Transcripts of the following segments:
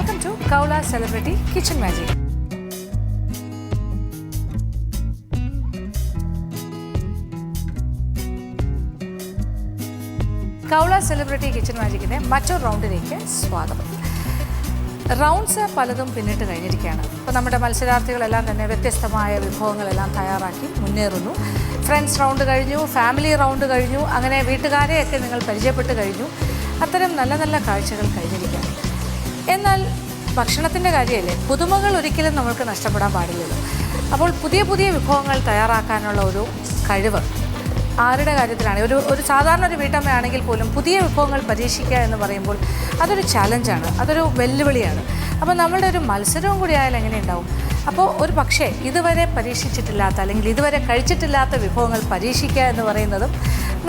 Welcome to Kaula Celebrity Kitchen Magic. Kaula celebrity kitchen മാജിക്കിൻ്റെ മറ്റൊരു റൗണ്ടിലേക്ക് സ്വാഗതം. റൗണ്ട്സ് പലതും പിന്നിട്ട് കഴിഞ്ഞിരിക്കുകയാണ്. ഇപ്പോൾ നമ്മുടെ മത്സരാർത്ഥികളെല്ലാം തന്നെ വ്യത്യസ്തമായ വിഭവങ്ങളെല്ലാം തയ്യാറാക്കി മുന്നേറുന്നു. ഫ്രണ്ട്സ് റൗണ്ട് കഴിഞ്ഞു, ഫാമിലി റൗണ്ട് കഴിഞ്ഞു, അങ്ങനെ വീട്ടുകാരെയൊക്കെ നിങ്ങൾ പരിചയപ്പെട്ട് കഴിഞ്ഞു. അത്തരം നല്ല നല്ല കാഴ്ചകൾ കഴിഞ്ഞിരിക്കുകയാണ്. എന്നാൽ ഭക്ഷണത്തിൻ്റെ കാര്യമല്ലേ, പുതുമകൾ ഒരിക്കലും നമ്മൾക്ക് നഷ്ടപ്പെടാൻ പാടില്ലല്ലോ. അപ്പോൾ പുതിയ പുതിയ വിഭവങ്ങൾ തയ്യാറാക്കാനുള്ള ഒരു കഴിവ് ആരുടെ കാര്യത്തിലാണ്? ഒരു സാധാരണ ഒരു വീട്ടമ്മയാണെങ്കിൽ പോലും പുതിയ വിഭവങ്ങൾ പരീക്ഷിക്കുക എന്ന് പറയുമ്പോൾ അതൊരു ചാലഞ്ചാണ്, അതൊരു വെല്ലുവിളിയാണ്. അപ്പോൾ നമ്മളുടെ ഒരു മത്സരവും കൂടി ആയാൽ എങ്ങനെ ഉണ്ടാവും? അപ്പോൾ ഒരു പക്ഷേ ഇതുവരെ പരീക്ഷിച്ചിട്ടില്ലാത്ത അല്ലെങ്കിൽ ഇതുവരെ കഴിച്ചിട്ടില്ലാത്ത വിഭവങ്ങൾ പരീക്ഷിക്കുക എന്ന് പറയുന്നതും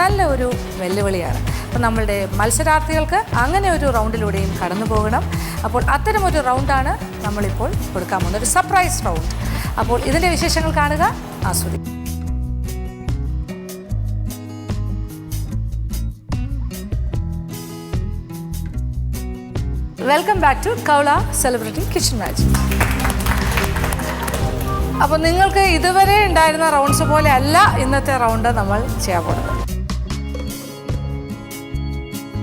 നല്ല ഒരു വെല്ലുവിളിയാണ്. അപ്പോൾ നമ്മളുടെ മത്സരാർത്ഥികൾക്ക് അങ്ങനെ ഒരു റൗണ്ടിലൂടെയും കടന്നു പോകണം. അപ്പോൾ അത്തരമൊരു റൗണ്ടാണ് നമ്മളിപ്പോൾ കൊടുക്കാൻ പോകുന്നത്, ഒരു സർപ്രൈസ് റൗണ്ട്. അപ്പോൾ ഇതിൻ്റെ വിശേഷങ്ങൾ കാണുക, ആസ്വദിക്കുക. Welcome back to Kaula celebrity kitchen magic. അപ്പോൾ നിങ്ങൾക്ക് ഇതുവരെ ഉണ്ടായിരുന്ന റൗണ്ട്സ് പോലെ അല്ല ഇന്നത്തെ റൗണ്ട് നമ്മൾ ചെയ്യാൻ പോകുന്നത്.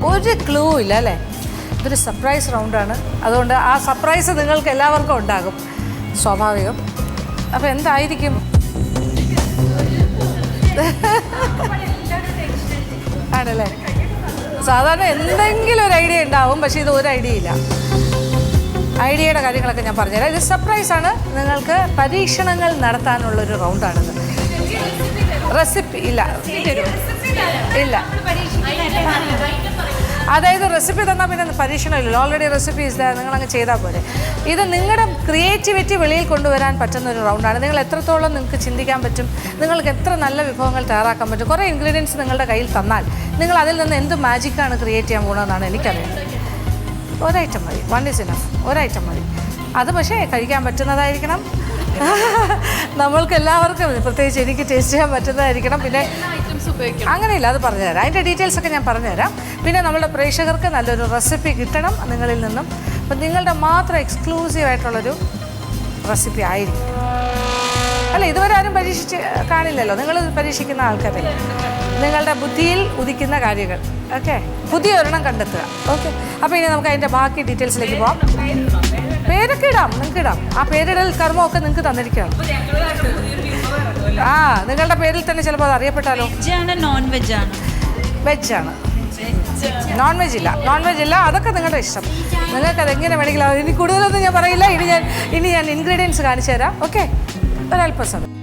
ഒരു ക്ലൂ ഇല്ല അല്ലേ? ഇതൊരു സർപ്രൈസ് റൗണ്ടാണ്. അതുകൊണ്ട് ആ സർപ്രൈസ് നിങ്ങൾക്ക് എല്ലാവർക്കും ഉണ്ടാകും, സ്വാഭാവികം. അപ്പോൾ എന്തായിരിക്കും? ആണല്ലേ? സാധാരണ എന്തെങ്കിലും ഒരു ഐഡിയ ഉണ്ടാവും, പക്ഷേ ഇത് ഒരു ഐഡിയ ഇല്ല. ഐഡിയയുടെ കാര്യങ്ങളൊക്കെ ഞാൻ പറഞ്ഞുതരാം. ഇത് സർപ്രൈസാണ്, നിങ്ങൾക്ക് പരീക്ഷണങ്ങൾ നടത്താനുള്ളൊരു റൗണ്ടാണിത്. റെസിപ്പി ഇല്ല ഇല്ല, അതായത് റെസിപ്പി തന്നാൽ പിന്നെ പരീക്ഷണമില്ലല്ലോ, ഓൾറെഡി റെസിപ്പി ഇസ് ദയർ, നിങ്ങളങ്ങ് ചെയ്താൽ പോലെ. ഇത് നിങ്ങളുടെ ക്രിയേറ്റിവിറ്റി വെളിയിൽ കൊണ്ടുവരാൻ പറ്റുന്ന ഒരു റൗണ്ടാണ്. നിങ്ങൾ എത്രത്തോളം നിങ്ങൾക്ക് ചിന്തിക്കാൻ പറ്റും, നിങ്ങൾക്ക് എത്ര നല്ല വിഭവങ്ങൾ തയ്യാറാക്കാൻ പറ്റും. കുറേ ഇൻഗ്രീഡിയൻസ് നിങ്ങളുടെ കയ്യിൽ തന്നാൽ നിങ്ങൾ അതിൽ നിന്ന് എന്ത് മാജിക്കാണ് ക്രിയേറ്റ് ചെയ്യാൻ പോകുന്നതെന്നാണ് എനിക്കറിയുന്നത്. ഒരൈറ്റം മതി, വൺ ഈസ് ഇനഫ്, ഒരൈറ്റം മതി. അത് പക്ഷേ കഴിക്കാൻ പറ്റുന്നതായിരിക്കണം, നമ്മൾക്ക് എല്ലാവർക്കും, പ്രത്യേകിച്ച് എനിക്ക് ടേസ്റ്റ് ചെയ്യാൻ പറ്റുന്നതായിരിക്കണം. പിന്നെ അങ്ങനെയില്ല, അത് പറഞ്ഞുതരാം, അതിൻ്റെ ഡീറ്റെയിൽസൊക്കെ ഞാൻ പറഞ്ഞുതരാം. പിന്നെ നമ്മുടെ പ്രേക്ഷകർക്ക് നല്ലൊരു റെസിപ്പി കിട്ടണം നിങ്ങളിൽ നിന്നും. അപ്പം നിങ്ങളുടെ മാത്രം എക്സ്ക്ലൂസീവായിട്ടുള്ളൊരു റെസിപ്പി ആയിരിക്കും. അല്ല, ഇതുവരെ ആരും പരീക്ഷിച്ച് കാണില്ലല്ലോ, നിങ്ങൾ പരീക്ഷിക്കുന്ന ആൾക്കാരെ, നിങ്ങളുടെ ബുദ്ധിയിൽ ഉദിക്കുന്ന കാര്യങ്ങൾ. ഓക്കെ, പുതിയ ഒരെണ്ണം കണ്ടെത്തുക. ഓക്കെ, അപ്പോൾ ഇനി നമുക്ക് അതിൻ്റെ ബാക്കി ഡീറ്റെയിൽസിലേക്ക് പോകാം. പേരൊക്കെ ഇടാം, നിങ്ങൾക്ക് ഇടാം. ആ പേരിടൽ കർമ്മമൊക്കെ നിങ്ങൾക്ക് തന്നിരിക്കുകയാണ്. ആ, നിങ്ങളുടെ പേരിൽ തന്നെ ചിലപ്പോൾ അത് അറിയപ്പെട്ടാലോ. നോൺ വെജ് ആണ്, വെജാണ്, നോൺ വെജ് ഇല്ല, നോൺ വെജ് ഇല്ല, അതൊക്കെ നിങ്ങളുടെ ഇഷ്ടം. നിങ്ങൾക്കത് എങ്ങനെ വേണമെങ്കിലും. ഇനി കൂടുതലൊന്നും ഞാൻ പറയില്ല, ഇനി ഞാൻ ഇൻഗ്രീഡിയൻസ് കാണിച്ചു തരാം. ഓക്കെ, ഒരല്പസമയം.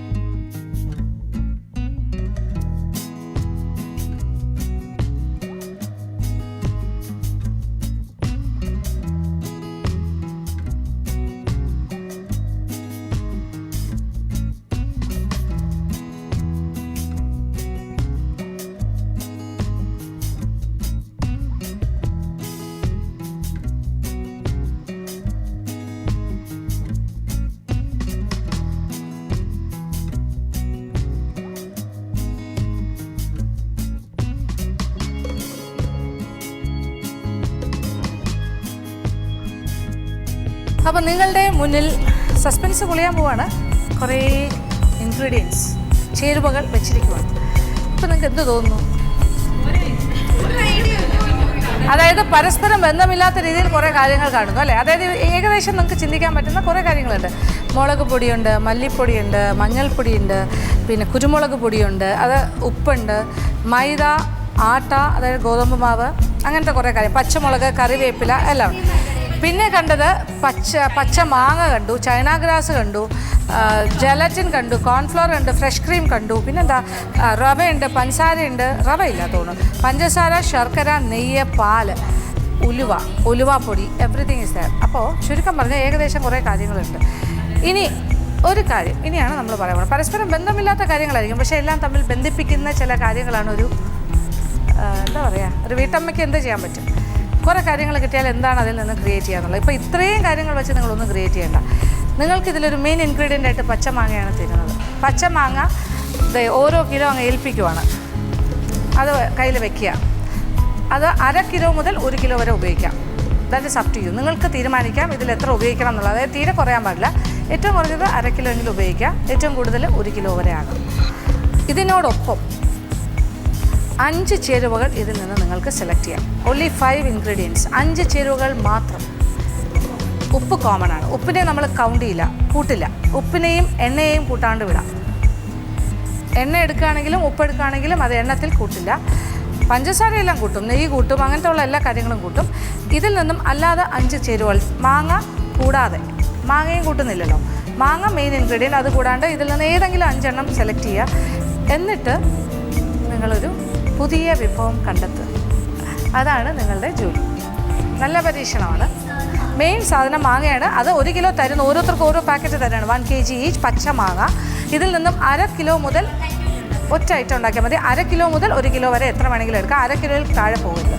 അപ്പം നിങ്ങളുടെ മുന്നിൽ സസ്പെൻസ് പൊളിയാൻ പോവാണ്. കുറേ ഇൻഗ്രീഡിയൻസ്, ചേരുവകൾ വെച്ചിരിക്കുവാണ്. ഇപ്പം നിങ്ങൾക്ക് എന്ത് തോന്നുന്നു? അതായത് പരസ്പരം ബന്ധമില്ലാത്ത രീതിയിൽ കുറേ കാര്യങ്ങൾ കാണുന്നു അല്ലേ? അതായത് ഏകദേശം നിങ്ങൾക്ക് ചിന്തിക്കാൻ പറ്റുന്ന കുറേ കാര്യങ്ങളുണ്ട്. മുളക് പൊടിയുണ്ട്, മല്ലിപ്പൊടിയുണ്ട്, മഞ്ഞൾപ്പൊടിയുണ്ട്, പിന്നെ കുരുമുളക് പൊടിയുണ്ട്, അത് ഉപ്പുണ്ട്, മൈദ, ആട്ട, അതായത് ഗോതമ്പ് മാവ്, അങ്ങനത്തെ കുറേ കാര്യം, പച്ചമുളക്, കറിവേപ്പില എല്ലാം ഉണ്ട്. പിന്നെ കണ്ടത് പച്ച മാങ്ങ കണ്ടു, ചൈന ഗ്രാസ് കണ്ടു, ജലറ്റിൻ കണ്ടു, കോൺഫ്ലോർ ഉണ്ട്, ഫ്രഷ് ക്രീം കണ്ടു, പിന്നെന്താ റവയുണ്ട്, പഞ്ചസാരയുണ്ട്, റവയില്ല തോന്നുന്നു, പഞ്ചസാര, ശർക്കര, നെയ്യ്, പാല്, ഉലുവാപ്പൊടി, എവറിത്തിങ് ഈസ് ദയർ. അപ്പോൾ ചുരുക്കം പറഞ്ഞാൽ ഏകദേശം കുറേ കാര്യങ്ങളുണ്ട്. ഇനി ഒരു കാര്യം ഇനിയാണ് നമ്മൾ പറയുന്നത്, പരസ്പരം ബന്ധമില്ലാത്ത കാര്യങ്ങളായിരിക്കും, പക്ഷേ എല്ലാം തമ്മിൽ ബന്ധിപ്പിക്കുന്ന ചില കാര്യങ്ങളാണ്. എന്താ പറയുക, ഒരു വീട്ടമ്മയ്ക്ക് എന്ത് ചെയ്യാൻ പറ്റും? കുറേ കാര്യങ്ങൾ കിട്ടിയാൽ എന്താണ് അതിൽ നിന്ന് ക്രിയേറ്റ് ചെയ്യാന്നുള്ളത്. ഇപ്പോൾ ഇത്രയും കാര്യങ്ങൾ വെച്ച് നിങ്ങളൊന്നും ക്രിയേറ്റ് ചെയ്യേണ്ട. നിങ്ങൾക്കിതിലൊരു മെയിൻ ഇൻഗ്രീഡിയൻ്റ് ആയിട്ട് പച്ചമാങ്ങയാണ് തരുന്നത്. പച്ചമാങ്ങ ഓരോ കിലോ അങ്ങ് ഏൽപ്പിക്കുവാണ്, അത് കയ്യിൽ വെക്കുക. അത് 1/2 കിലോ മുതൽ 1 കിലോ വരെ ഉപയോഗിക്കാം. That is up to you. നിങ്ങൾക്ക് തീരുമാനിക്കാം ഇതിൽ എത്ര ഉപയോഗിക്കണം എന്നുള്ളത്. അതായത് തീരെ കുറയാൻ പാടില്ല. ഏറ്റവും കുറഞ്ഞത് 1/2 കിലോ എങ്കിലും ഉപയോഗിക്കാം, ഏറ്റവും കൂടുതൽ 1 കിലോ വരെ ആകും. ഇതിനോടൊപ്പം 5 ചേരുവകൾ ഇതിൽ നിന്ന് നിങ്ങൾക്ക് സെലക്ട് ചെയ്യാം. ഓൺലി 5 ഇൻഗ്രീഡിയൻസ്, 5 ചേരുവകൾ മാത്രം. ഉപ്പ് കോമൺ ആണ്. ഉപ്പിനെ നമ്മൾ കൗണ്ട് ചെയ്യില്ല, കൂട്ടില്ല. ഉപ്പിനെയും എണ്ണയെയും കൂട്ടാണ്ട് വിടാം. എണ്ണ എടുക്കുകയാണെങ്കിലും ഉപ്പ് എടുക്കുകയാണെങ്കിലും അത് എണ്ണത്തിൽ കൂട്ടില്ല. പഞ്ചസാരയെല്ലാം കൂട്ടും, നെയ്യ് കൂട്ടും, അങ്ങനത്തെ ഉള്ള എല്ലാ കാര്യങ്ങളും കൂട്ടും. ഇതിൽ നിന്നും അല്ലാതെ 5 ചേരുവകൾ, മാങ്ങ കൂടാതെ, മാങ്ങയും കൂട്ടുന്നില്ലല്ലോ, മാങ്ങ മെയിൻ ഇൻഗ്രീഡിയൻറ്റ്, അത് കൂടാണ്ട് ഇതിൽ നിന്ന് ഏതെങ്കിലും 5 എണ്ണം സെലക്ട് ചെയ്യുക. എന്നിട്ട് നിങ്ങളൊരു പുതിയ വിഭവം കണ്ടെത്തുക. അതാണ് നിങ്ങളുടെ ജോലി. നല്ല പരീക്ഷണമാണ്. മെയിൻ സാധനം മാങ്ങയാണ്. അത് 1 കിലോ തരുന്ന, ഓരോരുത്തർക്കും ഓരോ പാക്കറ്റ് തരാണ്. 1 kg ഈച്ച് പച്ച മാങ്ങ. ഇതിൽ നിന്നും 1/2 കിലോ മുതൽ ഒറ്റ ഐറ്റം ഉണ്ടാക്കിയാൽ മതി. 1/2 കിലോ മുതൽ 1 കിലോ വരെ എത്ര വേണമെങ്കിലും എടുക്കാം. 1/2 കിലോയിൽ താഴെ പോകരുത്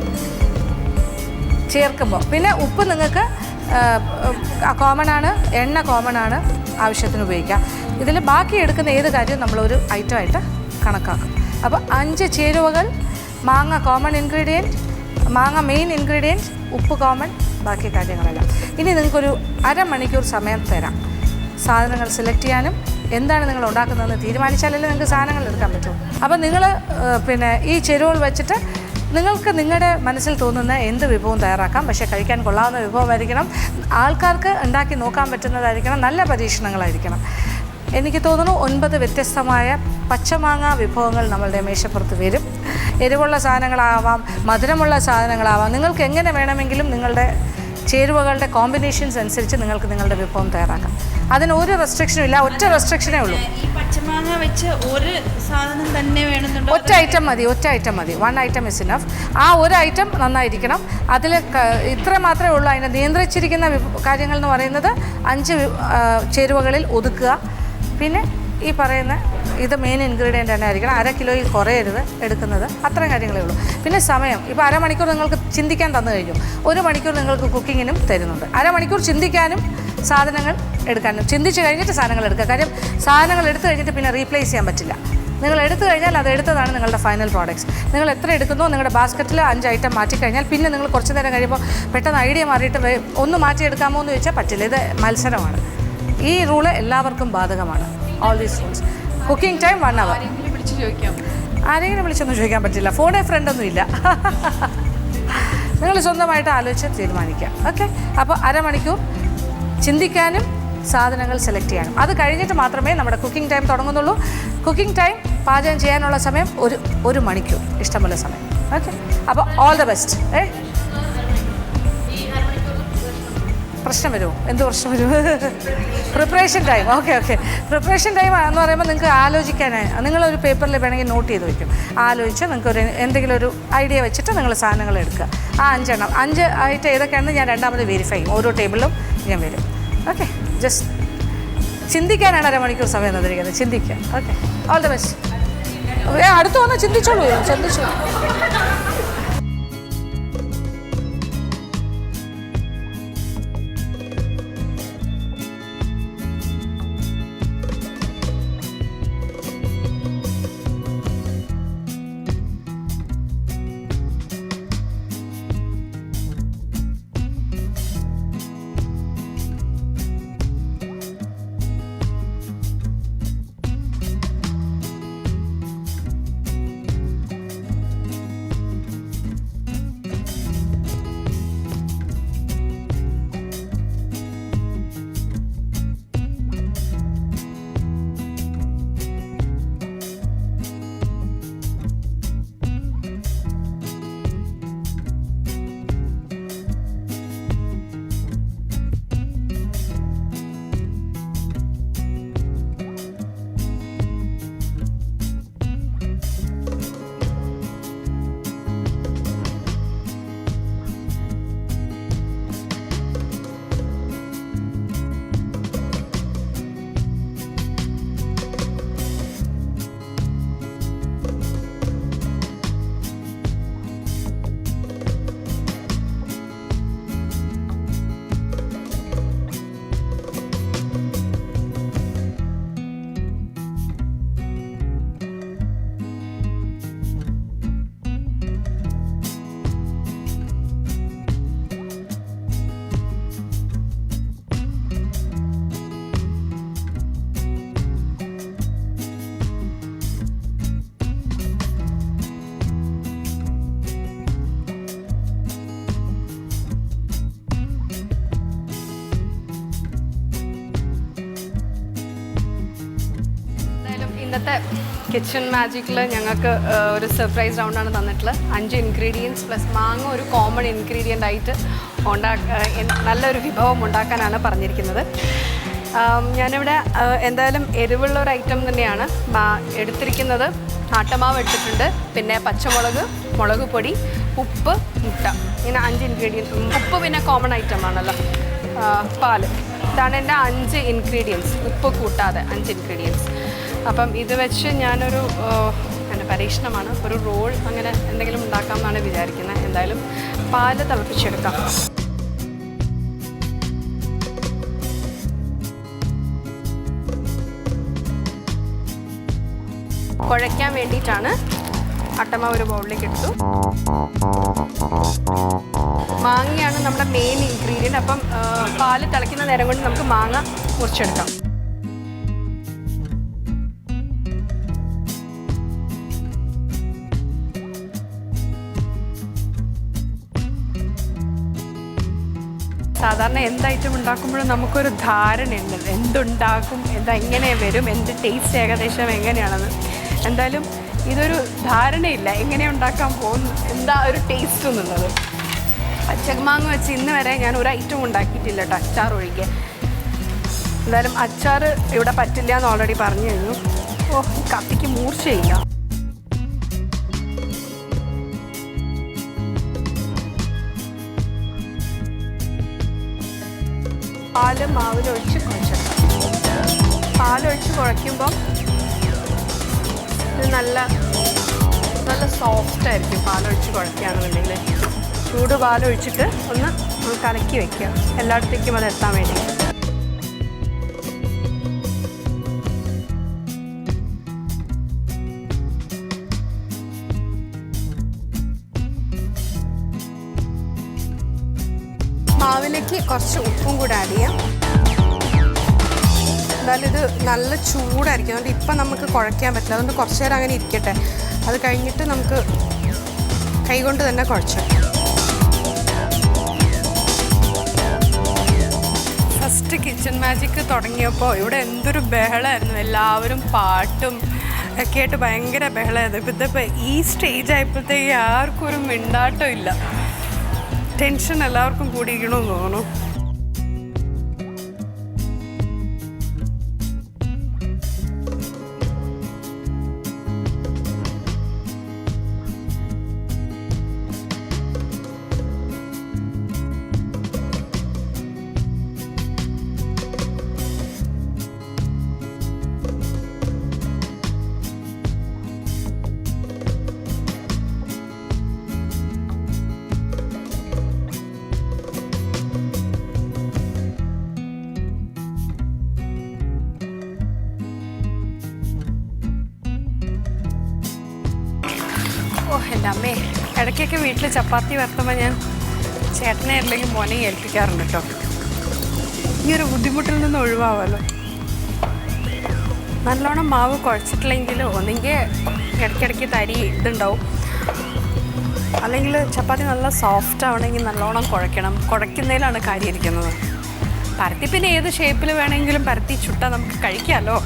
ചേർക്കുമ്പോൾ. പിന്നെ ഉപ്പ് നിങ്ങൾക്ക് കോമൺ ആണ്, എണ്ണ കോമൺ ആണ്, ആവശ്യത്തിന് ഉപയോഗിക്കാം. ഇതിൽ ബാക്കി എടുക്കുന്ന ഏത് കാര്യവും നമ്മളൊരു ഐറ്റമായിട്ട് കണക്കാക്കും. അപ്പോൾ 5 ചേരുവകൾ, മാങ്ങ കോമൺ ഇൻഗ്രീഡിയൻറ്റ്, മാങ്ങ മെയിൻ ഇൻഗ്രീഡിയൻറ്റ്, ഉപ്പ് കോമൺ, ബാക്കി കാര്യങ്ങളെല്ലാം. ഇനി നിങ്ങൾക്കൊരു 1/2 മണിക്കൂർ സമയം തരാം സാധനങ്ങൾ സെലക്ട് ചെയ്യാനും എന്താണ് നിങ്ങൾ ഉണ്ടാക്കുന്നതെന്ന് തീരുമാനിച്ചാലല്ലേ നിങ്ങൾക്ക് സാധനങ്ങൾ എടുക്കാൻ പറ്റും. അപ്പോൾ നിങ്ങൾ പിന്നെ ഈ ചേരുവകൾ വെച്ചിട്ട് നിങ്ങൾക്ക് നിങ്ങളുടെ മനസ്സിൽ തോന്നുന്ന എന്ത് വിഭവവും തയ്യാറാക്കാം. പക്ഷേ കഴിക്കാൻ കൊള്ളാവുന്ന വിഭവമായിരിക്കണം, ആൾക്കാർക്ക് ഉണ്ടാക്കി നോക്കാൻ പറ്റുന്നതായിരിക്കണം, നല്ല പരീക്ഷണങ്ങളായിരിക്കണം. എനിക്ക് തോന്നുന്നു 9 വ്യത്യസ്തമായ പച്ചമാങ്ങ വിഭവങ്ങൾ നമ്മളുടെ മേശപ്പുറത്ത് വരും. എരിവുള്ള സാധനങ്ങളാവാം, മധുരമുള്ള സാധനങ്ങളാവാം. നിങ്ങൾക്ക് എങ്ങനെ വേണമെങ്കിലും നിങ്ങളുടെ ചേരുവകളുടെ കോമ്പിനേഷൻസ് അനുസരിച്ച് നിങ്ങൾക്ക് നിങ്ങളുടെ വിഭവം തയ്യാറാക്കാം. അതിന് ഒരു റെസ്ട്രിക്ഷനും ഇല്ല, ഒറ്റ റെസ്ട്രിക്ഷനേ ഉള്ളൂ. ഈ പച്ചമാങ്ങ വെച്ച് ഒരു സാധനം തന്നെ വേണമെന്നുണ്ടോ? ഒറ്റ ഐറ്റം മതി. 1 ഐറ്റം ഇസ് ഇനഫ്. ആ ഒരു ഐറ്റം നന്നായിരിക്കണം. അതിൽ ഇത്ര മാത്രമേ ഉള്ളൂ. അതിനെ നിയന്ത്രിച്ചിരിക്കുന്ന കാര്യങ്ങൾ എന്ന് പറയുന്നത് 5 ചേരുവകളിൽ ഒതുക്കുക. പിന്നെ ഈ പറയുന്ന ഇത് മെയിൻ ഇൻഗ്രീഡിയൻ്റ് തന്നെ ആയിരിക്കണം. 1/2 കിലോയിൽ കുറയരുത് എടുക്കുന്നത്. അത്രയും കാര്യങ്ങളേ ഉള്ളൂ. പിന്നെ സമയം, ഇപ്പോൾ 1/2 മണിക്കൂർ നിങ്ങൾക്ക് ചിന്തിക്കാൻ തന്നു കഴിഞ്ഞു. 1 മണിക്കൂർ നിങ്ങൾക്ക് കുക്കിങ്ങിനും തരുന്നുണ്ട്. 1/2 മണിക്കൂർ ചിന്തിക്കാനും സാധനങ്ങൾ എടുക്കാനും. ചിന്തിച്ച് കഴിഞ്ഞിട്ട് സാധനങ്ങൾ എടുക്കുക. കാര്യം സാധനങ്ങൾ എടുത്തു കഴിഞ്ഞിട്ട് പിന്നെ റീപ്ലേസ് ചെയ്യാൻ പറ്റില്ല. നിങ്ങൾ എടുത്തു കഴിഞ്ഞാൽ അത് എടുത്തതാണ് നിങ്ങളുടെ ഫൈനൽ പ്രോഡക്റ്റ്സ്. നിങ്ങൾ എത്ര എടുക്കുന്നോ നിങ്ങളുടെ ബാസ്ക്കറ്റിൽ 5 ഐറ്റം മാറ്റിക്കഴിഞ്ഞാൽ പിന്നെ നിങ്ങൾ കുറച്ച് നേരം കഴിയുമ്പോൾ പെട്ടെന്ന് ഐഡിയ മാറിയിട്ട് ഒന്ന് മാറ്റിയെടുക്കാമോ എന്ന് ചോദിച്ചാൽ പറ്റില്ല. ഇത് മത്സരമാണ്. ഈ റൂള് എല്ലാവർക്കും ബാധകമാണ്. All these rules. Cooking time 1 hour. ആരെങ്കിലും വിളിച്ചൊന്നും ചോദിക്കാൻ പറ്റില്ല. ഫോണേ ഫ്രണ്ടൊന്നും ഇല്ല. നിങ്ങൾ സ്വന്തമായിട്ട് ആലോചിച്ച് തീരുമാനിക്കാം. ഓക്കെ. അപ്പോൾ 1/2 മണിക്കൂർ ചിന്തിക്കാനും സാധനങ്ങൾ സെലക്ട് ചെയ്യാനും. അത് കഴിഞ്ഞിട്ട് മാത്രമേ നമ്മുടെ കുക്കിംഗ് ടൈം തുടങ്ങുന്നുള്ളൂ. കുക്കിംഗ് ടൈം, പാചകം ചെയ്യാനുള്ള സമയം 1 മണിക്കൂർ, ഇഷ്ടമുള്ള സമയം. ഓക്കെ. അപ്പോൾ ഓൾ ദ ബെസ്റ്റ്. പ്രശ്നം വരുമോ? എന്ത് പ്രശ്നം വരും? Preparation time. Okay. Preparation time എന്ന് പറയുമ്പോൾ നിങ്ങൾക്ക് ആലോചിക്കാനായി നിങ്ങളൊരു പേപ്പറിൽ വേണമെങ്കിൽ നോട്ട് ചെയ്ത് വയ്ക്കും. ആലോചിച്ച് നിങ്ങൾക്ക് എന്തെങ്കിലും ഒരു ഐഡിയ വെച്ചിട്ട് നിങ്ങൾ സാധനങ്ങൾ എടുക്കുക. ആ 5 എണ്ണം, 5 ഐറ്റം ഏതൊക്കെയാണെന്ന് ഞാൻ രണ്ടാമത് വെരിഫൈ ചെയ്യും. ഓരോ ടേബിളിലും ഞാൻ വരും. ഓക്കെ. ജസ്റ്റ് ചിന്തിക്കാനാണ് 1/2 മണിക്കൂർ സമയം തന്നിരിക്കുന്നത്. ചിന്തിക്കുക. ഓക്കെ. All the best. അടുത്ത് വന്ന് ചിന്തിച്ചോളൂ. ഇന്നത്തെ കിച്ചൺ മാജിക്കിൽ ഞങ്ങൾക്ക് ഒരു സർപ്രൈസ് റൗണ്ടാണ് തന്നിട്ടുള്ളത്. 5 ഇൻഗ്രീഡിയൻസ് പ്ലസ് മാങ്ങ ഒരു കോമൺ ഇൻഗ്രീഡിയൻ്റ് ആയിട്ട് നല്ലൊരു വിഭവം ഉണ്ടാക്കാനാണ് പറഞ്ഞിരിക്കുന്നത്. ഞാനിവിടെ എന്തായാലും എരിവുള്ള ഒരു ഐറ്റം തന്നെയാണ് എടുത്തിരിക്കുന്നത്. ആട്ടമാവ് എടുത്തിട്ടുണ്ട്, പിന്നെ പച്ചമുളക്, മുളക് പൊടി, ഉപ്പ്, മുട്ട, ഇങ്ങനെ 5 ഇൻഗ്രീഡിയൻസ്. ഉപ്പ് പിന്നെ കോമൺ ഐറ്റമാണല്ലോ. പാല്, ഇതാണ് എൻ്റെ 5 ഇൻഗ്രീഡിയൻസ്, ഉപ്പ് കൂട്ടാതെ 5 ഇൻഗ്രീഡിയൻസ്. അപ്പം ഇത് വെച്ച് ഞാനൊരു എൻ്റെ പരീക്ഷണമാണ്, ഒരു റോൾ അങ്ങനെ എന്തെങ്കിലും ഉണ്ടാക്കാം എന്നാണ് വിചാരിക്കുന്നത്. എന്തായാലും പാല് തിളപ്പിച്ചെടുക്കാം. കുഴയ്ക്കാൻ വേണ്ടിയിട്ടാണ് അട്ടമാവ് ഒരു ബൗളിലേക്ക് എടുത്തു. മാങ്ങയാണ് നമ്മുടെ മെയിൻ ഇൻഗ്രീഡിയൻറ്റ്. അപ്പം പാല് തിളയ്ക്കുന്ന നേരം കൊണ്ട് നമുക്ക് മാങ്ങ മുറിച്ചെടുക്കാം. സാധാരണ എന്ത് ഐറ്റം ഉണ്ടാക്കുമ്പോഴും നമുക്കൊരു ധാരണയുണ്ട്, എന്തുണ്ടാക്കും, എങ്ങനെ വരും, എന്ത് ടേസ്റ്റ് ഏകദേശം എങ്ങനെയാണെന്ന്. എന്തായാലും ഇതൊരു ധാരണയില്ല എങ്ങനെ ഉണ്ടാക്കാൻ പോകുന്നു, എന്താ ഒരു ടേസ്റ്റ് എന്നുള്ളത്. പച്ചമാങ്ങ വെച്ച് ഇന്ന് വരെ ഞാൻ ഒരു ഐറ്റം ഉണ്ടാക്കിയിട്ടില്ല കേട്ടോ, അച്ചാർ ഒഴികെ. എന്തായാലും അച്ചാർ ഇവിടെ പറ്റില്ല എന്ന് ഓൾറെഡി പറഞ്ഞു കഴിഞ്ഞു. കത്തിക്ക് മൂർച്ചയില്ല. പാല് മാവിലൊഴിച്ച് കുഴച്ചെടുക്കാം. പാലൊഴിച്ച് കുഴയ്ക്കുമ്പം ഇത് നല്ല സോഫ്റ്റ് ആയിരിക്കും. പാലൊഴിച്ച് കുഴയ്ക്കുകയാണെന്നുണ്ടെങ്കിൽ ചൂട് പാലൊഴിച്ചിട്ട് ഒന്ന് കലക്കി വയ്ക്കുക, എല്ലായിടത്തേക്കും അത് എത്താൻ വേണ്ടി. മാവിലേക്ക് കുറച്ച് ഉപ്പും കൂടെ ആഡ് ചെയ്യാം. എന്തായാലും ഇത് നല്ല ചൂടായിരിക്കും, അതുകൊണ്ട് ഇപ്പം നമുക്ക് കുഴയ്ക്കാൻ പറ്റില്ല. അതുകൊണ്ട് കുറച്ച് നേരം അങ്ങനെ ഇരിക്കട്ടെ. അത് കഴിഞ്ഞിട്ട് നമുക്ക് കൈകൊണ്ട് തന്നെ കുഴച്ചു. ഫസ്റ്റ് കിച്ചൺ മാജിക്ക് തുടങ്ങിയപ്പോൾ ഇവിടെ എന്തൊരു ബഹളമായിരുന്നു. എല്ലാവരും പാട്ടും ഒക്കെ ആയിട്ട് ഭയങ്കര ബഹളമായിരുന്നു. ഇതിപ്പോൾ ഈ സ്റ്റേജ് ആയപ്പോഴത്തേക്ക് ആർക്കും ഒരു മിണ്ടാട്ടം ഇല്ല. ടെൻഷൻ എല്ലാവർക്കും കൂടിയിരിക്കണമെന്ന് തോന്നുന്നു. എൻ്റെ അമ്മേ, ഇടയ്ക്കൊക്കെ വീട്ടിൽ ചപ്പാത്തി വറുത്തുമ്പോൾ ഞാൻ ചേട്ടനെ അല്ലെങ്കിൽ മോനെ ഏൽപ്പിക്കാറുണ്ട് കേട്ടോ. ഈ ഒരു ബുദ്ധിമുട്ടിൽ നിന്ന് ഒഴിവാവുമല്ലോ. നല്ലോണം മാവ് കുഴച്ചിട്ടില്ലെങ്കിൽ ഒന്നെങ്കിൽ ഇടയ്ക്കിടയ്ക്ക് തരി ഇതുണ്ടാവും, അല്ലെങ്കിൽ ചപ്പാത്തി നല്ല സോഫ്റ്റ് ആവണമെങ്കിൽ നല്ലോണം കുഴയ്ക്കണം. കുഴയ്ക്കുന്നതിലാണ് കാര്യം ഇരിക്കുന്നത്. പരത്തി പിന്നെ ഏത് ഷേപ്പിൽ വേണമെങ്കിലും പരത്തി ചുട്ടാൽ നമുക്ക് കഴിക്കാമല്ലോ.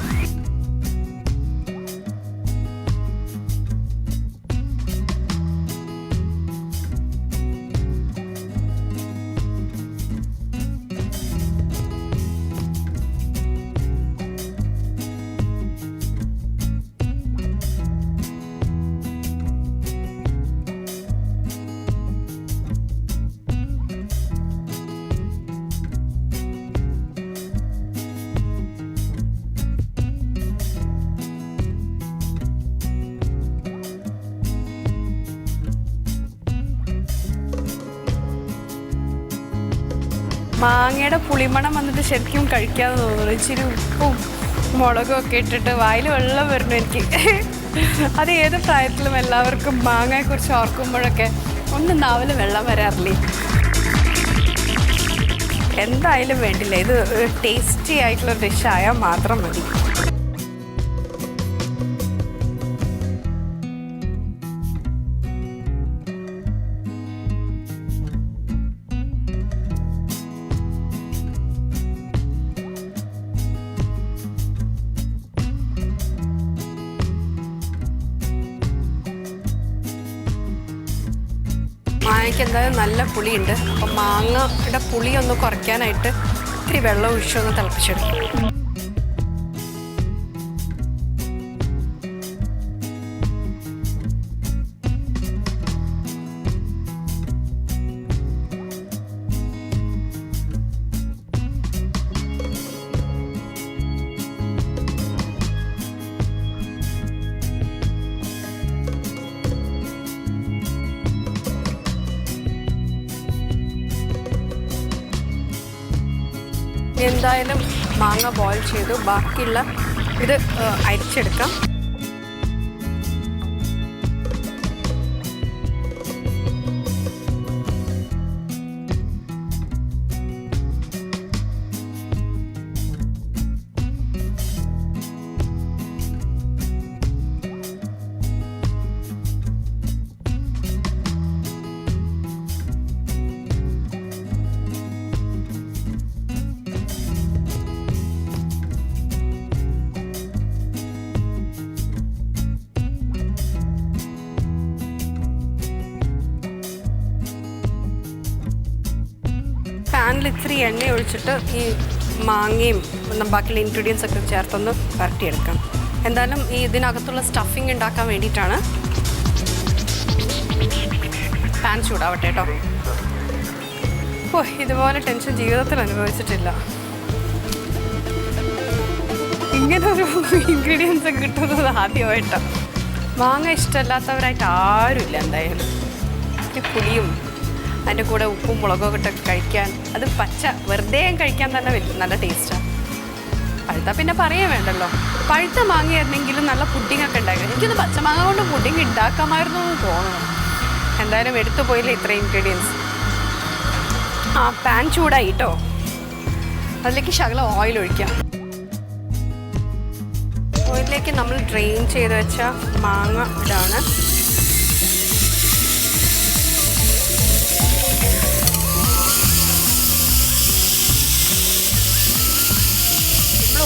മാങ്ങയുടെ പുളിമണം വന്നിട്ട് ശരിക്കും കഴിക്കാതെ തോന്നുന്നു. ഇച്ചിരി ഉപ്പും മുളകും ഒക്കെ ഇട്ടിട്ട് വായിൽ വെള്ളം വരുന്നു എനിക്ക്. അത് ഏത് പ്രായത്തിലും എല്ലാവർക്കും മാങ്ങയെക്കുറിച്ച് ഓർക്കുമ്പോഴൊക്കെ ഒന്ന് നാവിൽ വെള്ളം വരാറില്ലേ. എന്തായാലും വേണ്ടില്ല, ഇത് ടേസ്റ്റി ആയിട്ടുള്ള ഡിഷായാൽ മാത്രം മതി. മാങ്ങയ്ക്ക് എന്തായാലും നല്ല പുളിയുണ്ട്. അപ്പം മാങ്ങയുടെ പുളി ഒന്ന് കുറയ്ക്കാനായിട്ട് ഇത്തിരി വെള്ളം ഒഴിച്ചൊന്ന് തിളപ്പിച്ചെടുക്കും. എന്തായാലും മാങ്ങ ബോയിൽ ചെയ്തു. ബാക്കിയുള്ള ഇത് അരിച്ചെടുക്കാം. പാനിൽ ഇത്തിരി എണ്ണ ഒഴിച്ചിട്ട് ഈ മാങ്ങയും ബാക്കിയുള്ള ഇൻഗ്രീഡിയൻസ് ഒക്കെ ചേർത്തൊന്ന് വരട്ടിയെടുക്കാം. എന്തായാലും ഈ ഇതിനകത്തുള്ള സ്റ്റഫിങ് ഉണ്ടാക്കാൻ വേണ്ടിയിട്ടാണ്. പാൻ ചൂടാവട്ടെ കേട്ടോ. ഓ, ഇതുപോലെ ടെൻഷൻ ജീവിതത്തിൽ അനുഭവിച്ചിട്ടില്ല. ഇങ്ങനൊരു ഇൻഗ്രീഡിയൻസ് ഒക്കെ കിട്ടുന്നത് ആദ്യമായിട്ടാണ്. മാങ്ങ ഇഷ്ടമല്ലാത്തവരായിട്ട് ആരുമില്ല. എന്തായാലും ഈ പുളിയും അതിൻ്റെ കൂടെ ഉപ്പും മുളകൊക്കെ ഇട്ടൊക്കെ കഴിക്കാൻ, അത് പച്ച വെറുതെ കഴിക്കാൻ തന്നെ നല്ല ടേസ്റ്റാണ്. പഴുത്ത പിന്നെ പറയാൻ വേണ്ടല്ലോ. പഴുത്ത മാങ്ങയായിരുന്നെങ്കിലും നല്ല പുഡിങ്ങൊക്കെ ഉണ്ടായിരുന്നു. എനിക്കൊന്ന് പച്ചമാങ്ങ കൊണ്ട് പുഡിങ് ഉണ്ടാക്കാമായിരുന്നു എന്ന് തോന്നുന്നു. എന്തായാലും എടുത്തു പോയില്ല ഇത്ര ഇൻഗ്രീഡിയൻസ്. പാൻ ചൂടായി കേട്ടോ. അതിലേക്ക് ശകലം ഓയിൽ ഒഴിക്കാം. ഓയിലിലേക്ക് നമ്മൾ ഡ്രെയിൻ ചെയ്ത് വെച്ച മാങ്ങ ഇടാണ്.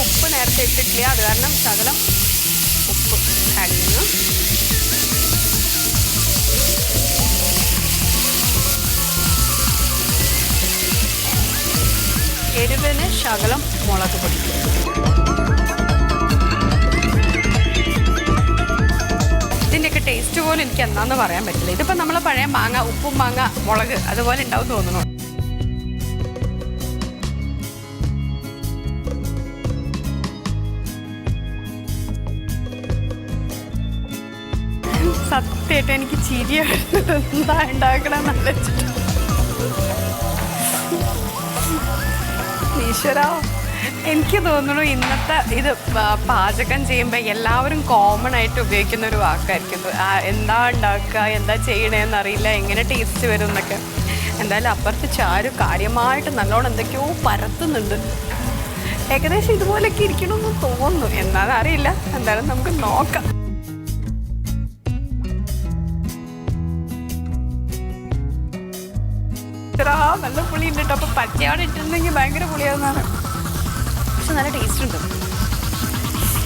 ഉപ്പ് നേരത്തെ ഇട്ടിട്ടില്ല, അത് കാരണം ശകലം ഉപ്പ് ആഡ് ചെയ്യുന്നു. എരിവിന് ശകലം മുളക് പൊടി. ഇതിൻ്റെയൊക്കെ ടേസ്റ്റ് പോലും എനിക്ക് എന്താണെന്ന് പറയാൻ പറ്റില്ല. ഇതിപ്പോൾ നമ്മൾ പഴയ മാങ്ങ, ഉപ്പും മാങ്ങ, മുളക് അതുപോലെ ഉണ്ടാവും തോന്നുന്നു. സത്യമായിട്ട് എനിക്ക് ചിരി എന്താ ഉണ്ടാക്കണമെന്ന് വെച്ചിട്ട്. ഈശ്വര, എനിക്ക് തോന്നുന്നു ഇന്നത്തെ ഇത് പാചകം ചെയ്യുമ്പോൾ എല്ലാവരും കോമൺ ആയിട്ട് ഉപയോഗിക്കുന്ന ഒരു വാക്കായിരിക്കും. എന്താ ഉണ്ടാക്കുക, എന്താ ചെയ്യണേന്നറിയില്ല, എങ്ങനെ ടേസ്റ്റ് വരും എന്നൊക്കെ. എന്തായാലും അപ്പുറത്ത് ചാരു കാര്യമായിട്ട് നല്ലോണം എന്തൊക്കെയോ പരത്തുന്നുണ്ട്. ഏകദേശം ഇതുപോലെയൊക്കെ ഇരിക്കണമെന്ന് തോന്നുന്നു. എന്നാലും അറിയില്ല. എന്തായാലും നമുക്ക് നോക്കാം. നല്ല പുളി ഉണ്ട് കേട്ടോ. അപ്പോൾ പച്ചയോടെ ഇട്ടിരുന്നെങ്കിൽ ഭയങ്കര പുളിയാവുന്നതാണ്. പക്ഷെ നല്ല ടേസ്റ്റ് ഉണ്ട്.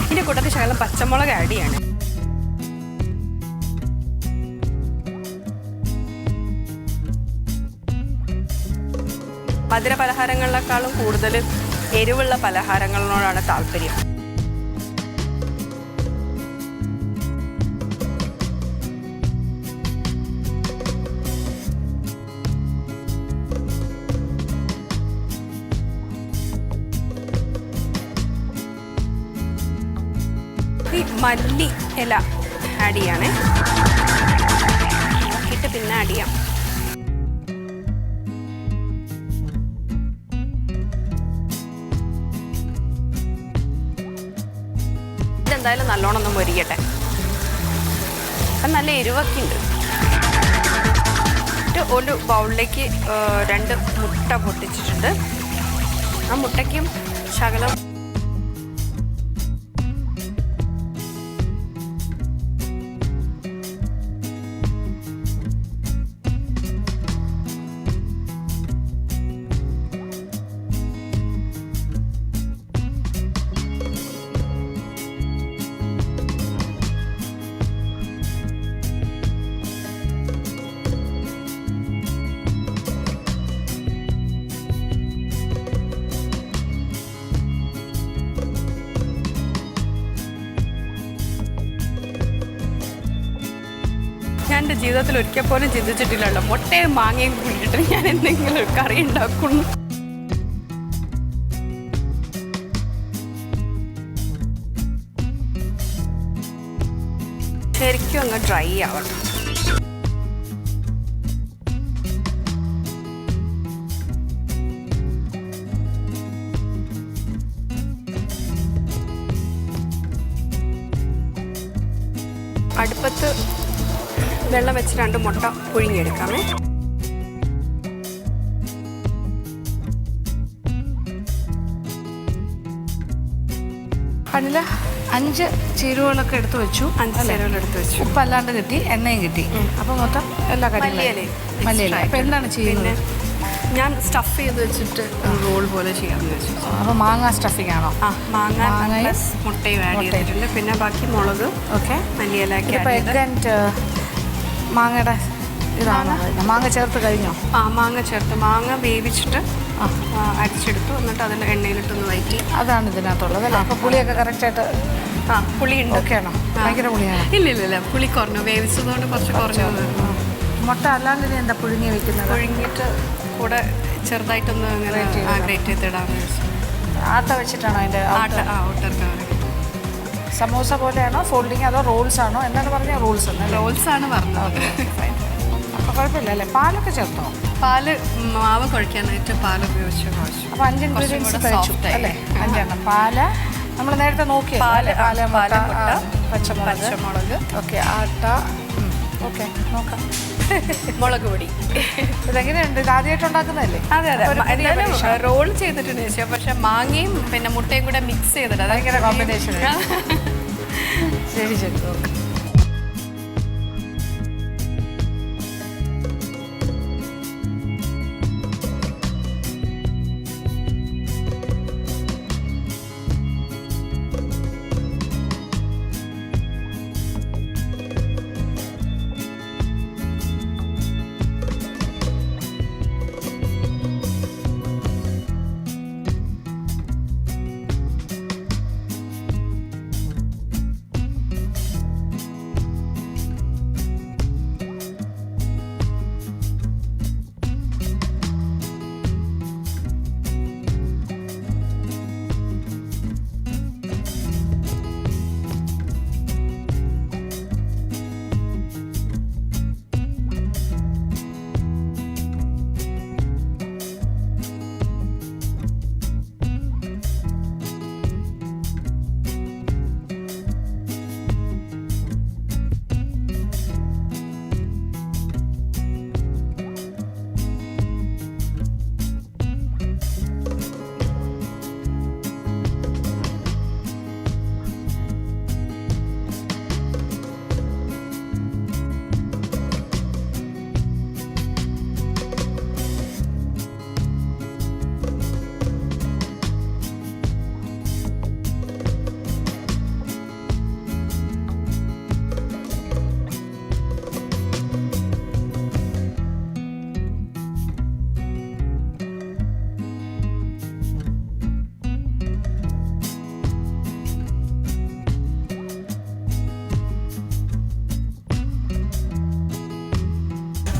ഇതിൻ്റെ കൂട്ടത്തിൽ ശകലം പച്ചമുളക് ആഡ് ചെയ്യാണ്. മധുര പലഹാരങ്ങളിലേക്കാളും കൂടുതൽ എരിവുള്ള പലഹാരങ്ങളോടാണ് താല്പര്യം. മല്ലി ഇല ആഡ് ചെയ്യണേ. നോക്കിയിട്ട് പിന്നെ ആഡ് ചെയ്യാം. ഇതെന്തായാലും നല്ലോണം ഒന്ന് മൊരിയട്ടെ. അപ്പം നല്ല എരിവൊക്കെ ഉണ്ട്. ഒരു ബൗളിലേക്ക് 2 മുട്ട പൊട്ടിച്ചിട്ടുണ്ട്. ആ മുട്ടയ്ക്കും ശകലം എൻ്റെ ജീവിതത്തിൽ ഒരിക്കൽ പോലും ചിന്തിച്ചിട്ടില്ലല്ലോ മുട്ടയും മാങ്ങയും കൂടിയിട്ട് ഞാൻ എന്തെങ്കിലും ഒരു കറി ഉണ്ടാക്കുന്നു. ശരിക്കും അങ്ങ് ഡ്രൈ ആവണം. അടുപ്പത്ത് വെള്ളം വെച്ച് 2 മുട്ട പുഴുങ്ങിയെടുക്കാമേ. അതിൽ 5 ചേരുവകളൊക്കെ എടുത്ത് വെച്ചു. 5 ചേരുവകളെടുത്ത് വെച്ചു. ഉപ്പല്ലാണ്ട് കിട്ടി, എണ്ണയും കിട്ടി. അപ്പോൾ മൊത്തം എല്ലാ കാര്യങ്ങളും മല്ലിയില. അപ്പോൾ എന്താണ് ചെയ്യുന്നത്? ഞാൻ സ്റ്റഫ് ചെയ്ത് വെച്ചിട്ട് റോൾ പോലെ ചെയ്യാമെന്ന് വെച്ചു. അപ്പോൾ മാങ്ങ സ്റ്റഫിംഗ് ആണോ? മാങ്ങ പ്ലസ് മുട്ടയും ആഡ് ചെയ്തിട്ടുണ്ട്. പിന്നെ ബാക്കി മുളക്, ഓക്കെ, മല്ലിയിലൊക്കെ. ഇപ്പോൾ എഗ് ആൻഡ് മാങ്ങയുടെ ഇതാണ്. മാങ്ങ ചേർത്ത് കഴിഞ്ഞോ? മാങ്ങ ചേർത്ത് മാങ്ങ വേവിച്ചിട്ട് അടിച്ചെടുത്തു. എന്നിട്ട് അതിൽ എണ്ണയിലിട്ടൊന്ന് വഴറ്റി. അതാണ് ഇതിനകത്തുള്ളത് അല്ലേ? അപ്പോൾ പുളിയൊക്കെ കറക്റ്റായിട്ട് പുളിയുണ്ട്. ഓക്കെയാണോ? ഭയങ്കര പുളിയാണ്? ഇല്ല പുളി കുറഞ്ഞു. വേവിച്ചതുകൊണ്ട് കുറച്ച് കുറഞ്ഞു. മുട്ട അല്ലാണ്ട് ഇനി എന്താ പുഴുങ്ങി വെക്കുന്നത്? പുഴുങ്ങിയിട്ട് കൂടെ ചെറുതായിട്ടൊന്ന് ഇങ്ങനെ ഗ്രേറ്റ് ചെയ്തിടാമെന്ന് വെച്ചു. ആട്ട വെച്ചിട്ടാണോ അതിൻ്റെ? Outer cover. സമോസ പോലെയാണോ ഫോൾഡിങ്, അതോ റോൾസ് ആണോ? എന്താണ് പറഞ്ഞാൽ റോൾസ് ആണ്. റോൾസ് ആണ് പറഞ്ഞത്. അപ്പോൾ കുഴപ്പമില്ല അല്ലേ? പാലൊക്കെ ചേർത്തോ? പാല് മാവ് കുഴയ്ക്കാനായിട്ട് പാൽ ഉപയോഗിച്ച് കുഴച്ചു. അപ്പോൾ 5 ഇൻഗ്രീഡിയൻസ് കഴിച്ചു അല്ലേ? 5 എണ്ണം പാല് നമ്മൾ നേരത്തെ നോക്കിയത്. പാല്, മുട്ട, പച്ചമുളക്, ഓക്കെ, ആട്ട, ഓക്കെ, നോക്കാം. മുളക് പൊടി. ഇതെങ്ങനെയുണ്ട്? ഇത് ആദ്യമായിട്ട് ഉണ്ടാക്കുന്നതല്ലേ? അതെ. എന്തായാലും റോൾ ചെയ്തിട്ടുണ്ട് ചേച്ചി. പക്ഷെ മാങ്ങയും പിന്നെ മുട്ടയും കൂടെ മിക്സ് ചെയ്തിട്ട് ഭയങ്കര കോമ്പിനേഷൻ. ശരി നോക്കാം.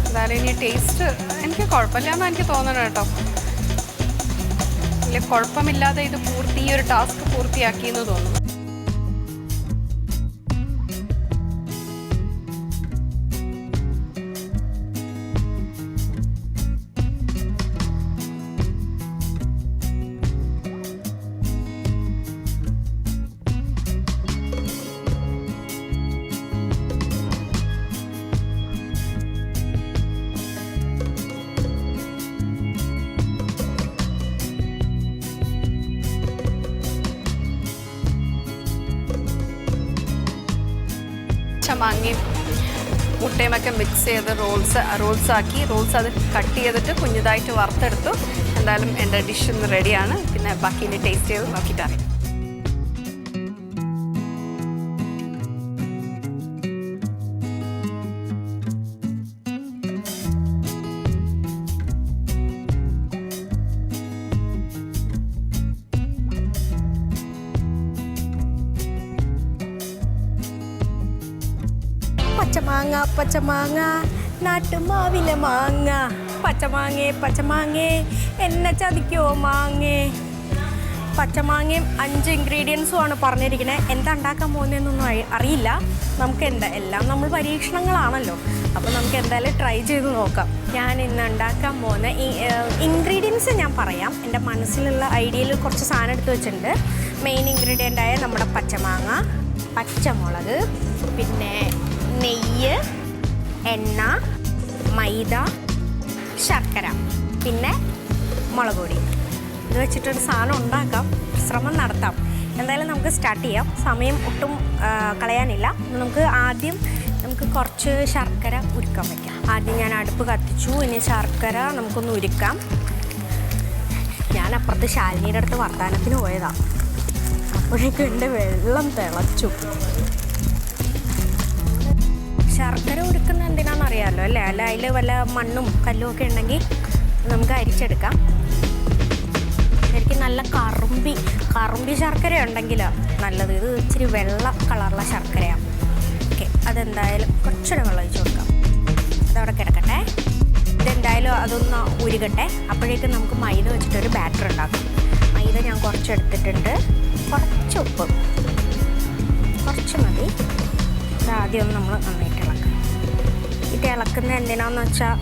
എന്തായാലും ഇനി ടേസ്റ്റ് എനിക്ക് കുഴപ്പമില്ല എന്നാണ് എനിക്ക് തോന്നുന്നത് കേട്ടോ. ഇല്ല, കുഴപ്പമില്ലാതെ ഇത് ഈ ഒരു ടാസ്ക് പൂർത്തിയാക്കിയെന്ന് തോന്നുന്നു. മാങ്ങയും മുട്ടയുമൊക്കെ മിക്സ് ചെയ്ത് റോൾസ് ആക്കി അത് കട്ട് ചെയ്തിട്ട് കുഞ്ഞിതായിട്ട് വറുത്തെടുത്തു. എന്തായാലും എൻ്റെ ഡിഷ് ഇന്ന് റെഡിയാണ്. പിന്നെ ബാക്കി ടേസ്റ്റ് ചെയ്ത് നോക്കിയിട്ട് അറിയാം. പച്ചമാങ്ങ പച്ചമാങ്ങ നാട്ടുമാവിലെ മാങ്ങ പച്ചമാങ്ങേ എന്നെ ചതിക്കോ മാങ്ങേ. പച്ചമാങ്ങയും 5 ഇൻഗ്രീഡിയൻസും ആണ് പറഞ്ഞിരിക്കുന്നത്. എന്താ ഉണ്ടാക്കാൻ പോകുന്നതെന്നൊന്നും അറിയില്ല. നമുക്ക് എല്ലാം നമ്മൾ പരീക്ഷണങ്ങളാണല്ലോ. അപ്പോൾ നമുക്ക് എന്തായാലും ട്രൈ ചെയ്ത് നോക്കാം. ഞാൻ ഇന്ന് ഉണ്ടാക്കാൻ പോകുന്ന ഇൻഗ്രീഡിയൻസ് ഞാൻ പറയാം. എൻ്റെ മനസ്സിലുള്ള ഐഡിയയിൽ കുറച്ച് സാധനം എടുത്ത് വെച്ചിട്ടുണ്ട്. മെയിൻ ഇൻഗ്രീഡിയൻ്റായ നമ്മുടെ പച്ചമാങ്ങ, പച്ചമുളക്, പിന്നെ നെയ്യ്, എണ്ണ, മൈദ, ശർക്കര, പിന്നെ മുളക് പൊടി. ഇത് വെച്ചിട്ടൊരു സാധനം ഉണ്ടാക്കാം, ശ്രമം നടത്താം. എന്തായാലും നമുക്ക് സ്റ്റാർട്ട് ചെയ്യാം. സമയം ഒട്ടും കളയാനില്ല. നമുക്ക് കുറച്ച് ശർക്കര ഉരുക്കാൻ വയ്ക്കാം. ആദ്യം ഞാൻ അടുപ്പ് കത്തിച്ചു. ഇനി ശർക്കര നമുക്കൊന്ന് ഉരുക്കാം. ഞാൻ അപ്പുറത്ത് ശാലിനിയുടെ അടുത്ത് വർത്താനത്തിന് പോയതാണ്. അപ്പോഴേക്കും എൻ്റെ വെള്ളം തിളച്ചു. ശർക്കര ഉരുക്കുന്ന എന്തിനാണെന്നറിയാമല്ലോ അല്ലേ? അല്ല അതിൽ വല്ല മണ്ണും കല്ലും ഒക്കെ ഉണ്ടെങ്കിൽ നമുക്ക് അരിച്ചെടുക്കാം. ശരിക്കും നല്ല കറുമ്പി ശർക്കര ഉണ്ടെങ്കിലാണ് നല്ലത്. ഇത് ഇച്ചിരി വെള്ള കളറുള്ള ശർക്കരയാണ്. ഓക്കെ, അതെന്തായാലും കുറച്ചുകൂടെ വെള്ളം ഒഴിച്ച് കൊടുക്കാം. അതവിടെ കിടക്കട്ടെ. ഇതെന്തായാലും അതൊന്ന് ഉരുകട്ടെ. അപ്പോഴേക്കും നമുക്ക് മൈദ വെച്ചിട്ടൊരു ബാറ്റർ ഉണ്ടാക്കാം. മൈദ ഞാൻ കുറച്ചെടുത്തിട്ടുണ്ട്. കുറച്ച് ഉപ്പ്, കുറച്ച് മതി. ആദ്യം ഒന്ന് നമ്മൾ നന്നായിട്ട് ഇളക്കാം. ഇത് ഇളക്കുന്നത് എന്തിനാണെന്ന് വെച്ചാൽ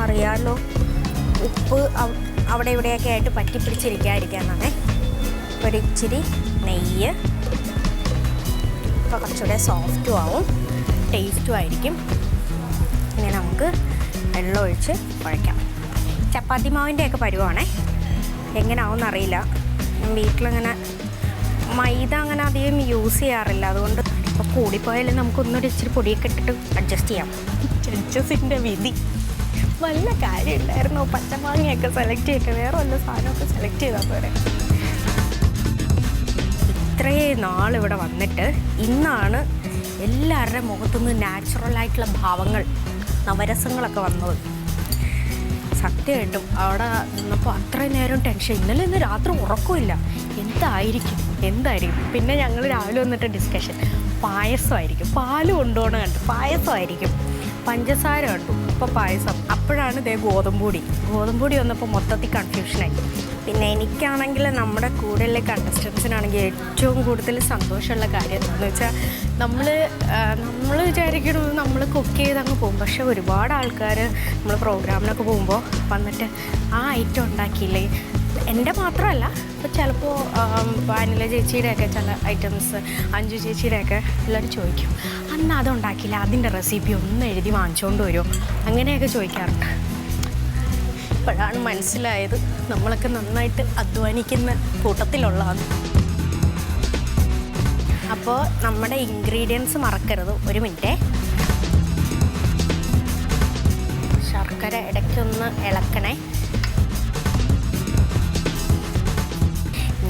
അറിയാമല്ലോ, ഉപ്പ് അവിടെ ഇവിടെയൊക്കെ ആയിട്ട് പറ്റിപ്പിടിച്ചിരിക്കാതിരിക്കാനാണ്. ഒരു ഇച്ചിരി നെയ്യ്, ഇപ്പോൾ കുറച്ചുകൂടെ സോഫ്റ്റും ആവും, ടേസ്റ്റും ആയിരിക്കും. ഇനി നമുക്ക് വെള്ളം ഒഴിച്ച് കുഴയ്ക്കാം. ചപ്പാത്തി മാവിൻ്റെയൊക്കെ പരുവാണേ. എങ്ങനെയാവുമെന്ന് അറിയില്ല. ഞാൻ വീട്ടിലങ്ങനെ മൈദ അങ്ങനെ അധികം യൂസ് ചെയ്യാറില്ല. അതുകൊണ്ട് ഇപ്പോൾ കൂടിപ്പോയാലും നമുക്കൊന്നൊരു ഇച്ചിരി പൊടിയൊക്കെ ഇട്ടിട്ട് അഡ്ജസ്റ്റ് ചെയ്യാം. ജഡ്ജസിൻ്റെ വിധി. വല്ല കാര്യമില്ലായിരുന്നു പച്ചമാങ്ങയൊക്കെ സെലക്ട് ചെയ്തിട്ട് വേറെ വല്ല സാധനമൊക്കെ സെലക്ട് ചെയ്താൽ പോരെ. ഇത്രയും നാളിവിടെ വന്നിട്ട് ഇന്നാണ് എല്ലാവരുടെ മുഖത്തുനിന്ന് നാച്ചുറലായിട്ടുള്ള ഭാവങ്ങൾ, നവരസങ്ങളൊക്കെ വന്നത്. സത്യമായിട്ടും അവിടെ നിന്നപ്പോൾ അത്രയും നേരം ടെൻഷൻ. ഇന്ന് രാത്രി ഉറക്കമില്ല. എന്തായിരിക്കും. പിന്നെ ഞങ്ങൾ രാവിലെ വന്നിട്ട് ഡിസ്കഷൻ, പായസമായിരിക്കും. പാല് കൊണ്ടുപോകണം കണ്ടു, പായസമായിരിക്കും. പഞ്ചസാര കണ്ടു, അപ്പോൾ പായസം. അപ്പോഴാണ് ഇതേ ഗോതമ്പൊടി വന്നപ്പോൾ മൊത്തത്തിൽ കൺഫ്യൂഷനായി. പിന്നെ എനിക്കാണെങ്കിൽ നമ്മുടെ കൂടെയുള്ള കണ്ടസ്റ്റൻസിനാണെങ്കിൽ ഏറ്റവും കൂടുതൽ സന്തോഷമുള്ള കാര്യം എന്താണെന്ന് വെച്ചാൽ നമ്മൾ വിചാരിക്കുന്നത് നമ്മൾ കുക്ക് ചെയ്ത് അങ്ങ് പോകും. പക്ഷേ ഒരുപാട് ആൾക്കാർ നമ്മൾ പ്രോഗ്രാമിനൊക്കെ പോകുമ്പോൾ വന്നിട്ട് ആ ഐറ്റം ഉണ്ടാക്കിയില്ലേ. എൻ്റെ മാത്രമല്ല, ഇപ്പോൾ ചിലപ്പോൾ വാനില ചേച്ചിയുടെയൊക്കെ ചില ഐറ്റംസ്, അഞ്ജു ചേച്ചിയുടെയൊക്കെ എല്ലാവരും ചോദിക്കും, അന്ന് അതുണ്ടാക്കിയില്ല, അതിൻ്റെ റെസിപ്പി ഒന്ന് എഴുതി വാങ്ങിച്ചുകൊണ്ട് വരുമോ, അങ്ങനെയൊക്കെ ചോദിക്കാറുണ്ട്. ഇപ്പോഴാണ് മനസ്സിലായത് നമ്മളൊക്കെ നന്നായിട്ട് അധ്വാനിക്കുന്ന കൂട്ടത്തിലുള്ളതാണ്. അപ്പോൾ നമ്മുടെ ഇൻഗ്രീഡിയൻസ് മറക്കരുത്. ഒരു മിനിറ്റ്. ശർക്കര ഇടയ്ക്കൊന്ന് ഇളക്കണേ.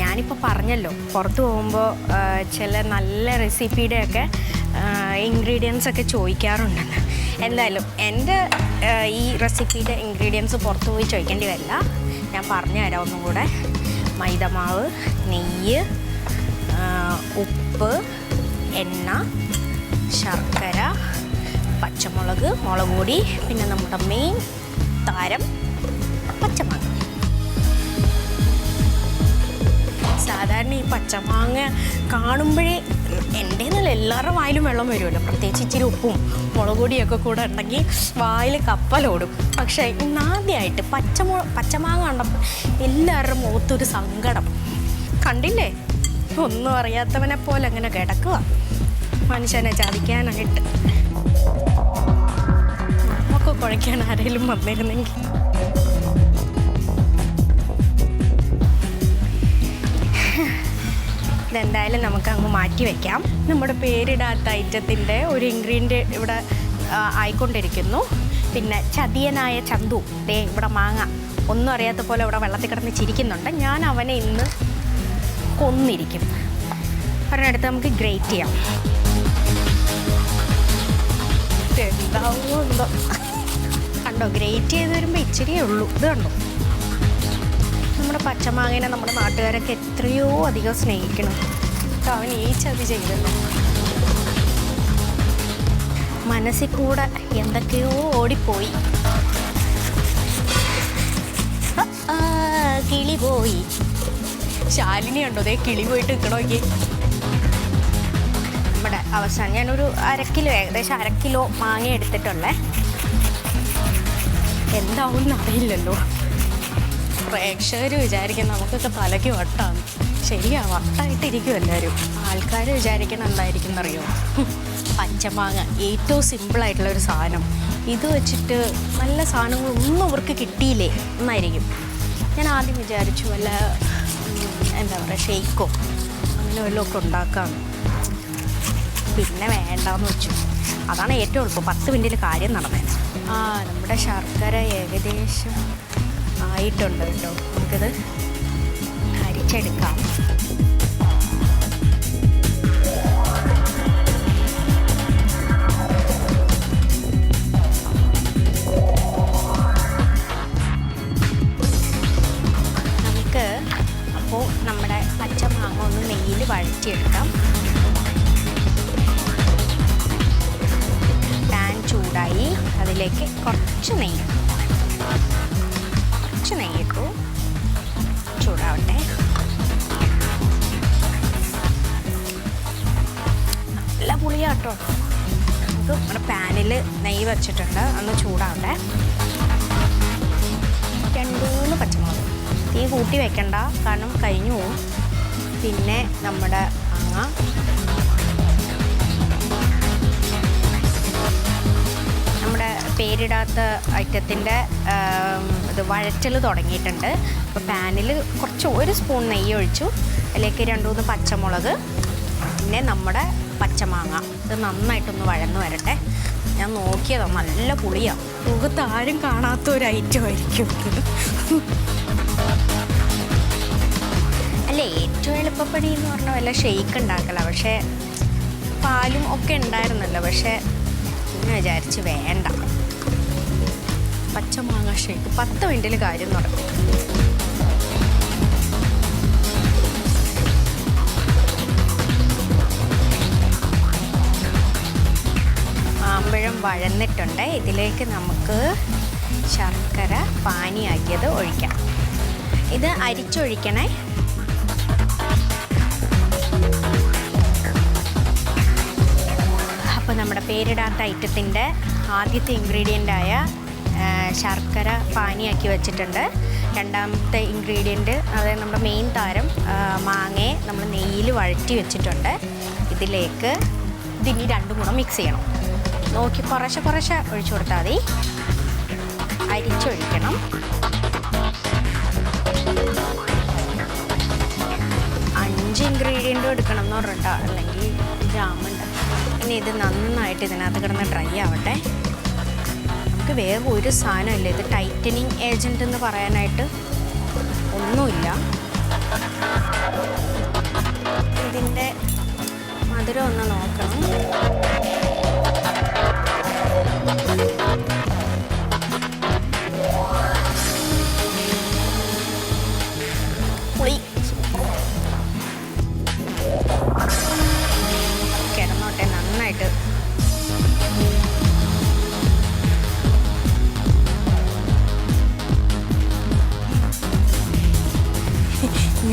ഞാനിപ്പോൾ പറഞ്ഞല്ലോ, പുറത്ത് പോകുമ്പോൾ ചില നല്ല റെസിപ്പിയുടെയൊക്കെ ഇൻഗ്രീഡിയൻസ് ഒക്കെ ചോദിക്കാറുണ്ടെന്ന്. എന്തായാലും എൻ്റെ ഈ റെസിപ്പിയുടെ ഇൻഗ്രീഡിയൻസ് പുറത്ത് പോയി ചോദിക്കേണ്ടി വരില്ല. ഞാൻ പറഞ്ഞു തരാം ഒന്നും കൂടെ. മൈദമാവ്, നെയ്യ്, ഉപ്പ്, എണ്ണ, ശർക്കര, പച്ചമുളക്, മുളക് പൊടി, പിന്നെ നമ്മുടെ മെയിൻ താരം പച്ചമാങ്ങ. സാധാരണ ഈ പച്ചമാങ്ങ കാണുമ്പോഴേ എൻ്റെ നില എല്ലാവരുടെ വായിലും വെള്ളം വരുമല്ലോ. പ്രത്യേകിച്ച് ഇച്ചിരി ഉപ്പും മുളക് പൊടിയൊക്കെ കൂടെ ഉണ്ടെങ്കിൽ വായിൽ കപ്പലോടും. പക്ഷേ ഇന്നാദ്യമായിട്ട് പച്ചമാങ്ങ കണ്ടപ്പോൾ എല്ലാവരുടെ മുഖത്തൊരു സങ്കടം കണ്ടില്ലേ. ഒന്നും അറിയാത്തവനെ പോലെ അങ്ങനെ കിടക്കുക മനുഷ്യനെ ചതിക്കാനായിട്ട്. നമുക്ക് കുഴയ്ക്കാൻ ആരെങ്കിലും വന്നിരുന്നെങ്കിൽ. ഇതെന്തായാലും നമുക്ക് അങ്ങ് മാറ്റി വയ്ക്കാം. നമ്മുടെ പേരിടാത്ത ഐറ്റത്തിൻ്റെ ഒരു ഇൻഗ്രീഡിയൻ്റ് ഇവിടെ ആയിക്കൊണ്ടിരിക്കുന്നു. പിന്നെ ചതിയനായ ചന്തു ദേ ഇവിടെ മാങ്ങ ഒന്നും അറിയാത്ത പോലെ ഇവിടെ വെള്ളത്തിൽ കിടന്ന് ചിരിക്കുന്നുണ്ട്. ഞാൻ അവനെ ഇന്ന് കൊന്നിരിക്കും. ഒരെടുത്ത് നമുക്ക് ഗ്രേറ്റ് ചെയ്യാം. എന്താവോ എന്തോ. കണ്ടോ, ഗ്രേറ്റ് ചെയ്ത് വരുമ്പോൾ ഇച്ചിരിയേ ഉള്ളൂ. ഇത് കണ്ടോ, നമ്മുടെ പച്ചമാങ്ങനെ നമ്മുടെ നാട്ടുകാരൊക്കെ എത്രയോ അധികം സ്നേഹിക്കണം. അവൻ ഈ ചതി ചെയ്തല്ലോ. മനസ്സിൽ കൂടെ എന്തൊക്കെയോ ഓടിപ്പോയി. കിളി പോയി. ശാലിനി ഉണ്ടോ? അതേ കിളി പോയിട്ട് നിൽക്കണോക്കി. നമ്മുടെ അവസാനം ഞാനൊരു ഏകദേശം 1 കിലോ മാങ്ങ എടുത്തിട്ടുള്ളേ. എന്താവും അറിയില്ലല്ലോ. പ്രേക്ഷകർ വിചാരിക്കും നമുക്കൊക്കെ തലയ്ക്ക് വട്ടാണ്. ശരിയാ, വട്ടായിട്ടിരിക്കും എല്ലാവരും. ആൾക്കാർ വിചാരിക്കണം എന്തായിരിക്കും എന്നറിയോ? പച്ചമാങ്ങ ഏറ്റവും സിമ്പിളായിട്ടുള്ളൊരു സാധനം. ഇത് വെച്ചിട്ട് നല്ല സാധനങ്ങളൊന്നും അവർക്ക് കിട്ടിയില്ലേ എന്നായിരിക്കും. ഞാൻ ആദ്യം വിചാരിച്ചു വല്ല എന്താ പറയുക ഷെയ്ക്കോ അങ്ങനെ വല്ലതും ഒക്കെ ഉണ്ടാക്കാമെന്ന്. പിന്നെ വേണ്ടാന്ന് വെച്ചു. അതാണ് ഏറ്റവും എളുപ്പം. 10 മിനിറ്റിൽ കാര്യം നടന്നത്. നമ്മുടെ ശർക്കര ഏകദേശം ആയിട്ടുണ്ട് കേട്ടോ. നമുക്കിത് അരിച്ചെടുക്കാം. നമുക്ക് അപ്പോൾ നമ്മുടെ പച്ചമാങ്ങ ഒന്ന് നെയ്യിൽ വഴറ്റിയെടുക്കാം. പാൻ ചൂടായി, അതിലേക്ക് കുറച്ച് നെയ്യിട്ടു. ചൂടാവട്ടെ. നല്ല പുളിയാട്ടോ. നമുക്ക് നമ്മുടെ പാനിൽ നെയ്യ് വെച്ചിട്ടുണ്ട്, ഒന്ന് ചൂടാവട്ടെ. 2-3 പച്ചമുളക്. തീ കൂട്ടി വെക്കണ്ട, കാരണം കഴിഞ്ഞു പോവും. പിന്നെ നമ്മുടെ മാങ്ങ, നമ്മുടെ പേരിടാത്ത ഐറ്റത്തിൻ്റെ ഇത് വഴറ്റൽ തുടങ്ങിയിട്ടുണ്ട്. അപ്പോൾ പാനിൽ കുറച്ച് 1 സ്പൂൺ നെയ്യ് ഒഴിച്ചു. അതിലേക്ക് 2-3 പച്ചമുളക്, പിന്നെ നമ്മുടെ പച്ചമാങ്ങ. ഇത് നന്നായിട്ടൊന്ന് വഴന്ന് വരട്ടെ. ഞാൻ നോക്കിയതാണ്, നല്ല പുളിയാണ്. മുഖത്ത് ആരും കാണാത്ത ഒരു ഐറ്റം ആയിരിക്കും. അല്ലേ, ഏറ്റവും എളുപ്പപ്പണി എന്ന് പറഞ്ഞാൽ വല്ല ഷെയ്ക്ക് ഉണ്ടാക്കല. പക്ഷേ പാലും ഒക്കെ ഉണ്ടായിരുന്നല്ലോ. പക്ഷേ പിന്നെ വിചാരിച്ച് വേണ്ട, പച്ചമാങ്ങ ഷേക്ക് 10 മിനിറ്റിൽ കാര്യം നടക്കും. മാമ്പഴം വഴന്നിട്ടുണ്ട്. ഇതിലേക്ക് നമുക്ക് ശർക്കര പാനിയാക്കിയത് ഒഴിക്കാം. ഇത് അരിച്ചൊഴിക്കണേ. അപ്പോൾ നമ്മുടെ പേരിടാത്ത ഐറ്റത്തിൻ്റെ ആദ്യത്തെ ഇൻഗ്രീഡിയൻ്റായ ശർക്കര പാനിയാക്കി വെച്ചിട്ടുണ്ട്. രണ്ടാമത്തെ ഇൻഗ്രീഡിയൻറ്റ്, അതായത് നമ്മുടെ മെയിൻ താരം മാങ്ങയെ നമ്മൾ നെയ്യിൽ വഴറ്റി വെച്ചിട്ടുണ്ട്. ഇതിലേക്ക് ഇതിനി 2 കൂടെ മിക്സ് ചെയ്യണം. നോക്കി കുറേശ്ശെ ഒഴിച്ചു കൊടുത്താൽ മതി. അരിച്ചൊഴിക്കണം. അഞ്ച് ഇൻഗ്രീഡിയൻറ്റും എടുക്കണം എന്ന് പറഞ്ഞിട്ടാ, അല്ലെങ്കിൽ ജാമുണ്ട്. ഇനി ഇത് നന്നായിട്ട് ഇതിനകത്ത് കിടന്ന് ഡ്രൈ ആവട്ടെ. നമുക്ക് വേറെ ഒരു സാധനമില്ല. ഇത് ടൈറ്റനിങ് ഏജൻറ്റ് എന്ന് പറയാനായിട്ട് ഒന്നുമില്ല. ഇതിൻ്റെ മധുരം ഒന്ന് നോക്കണം. പുളി കിടന്നോട്ടെ നന്നായിട്ട്.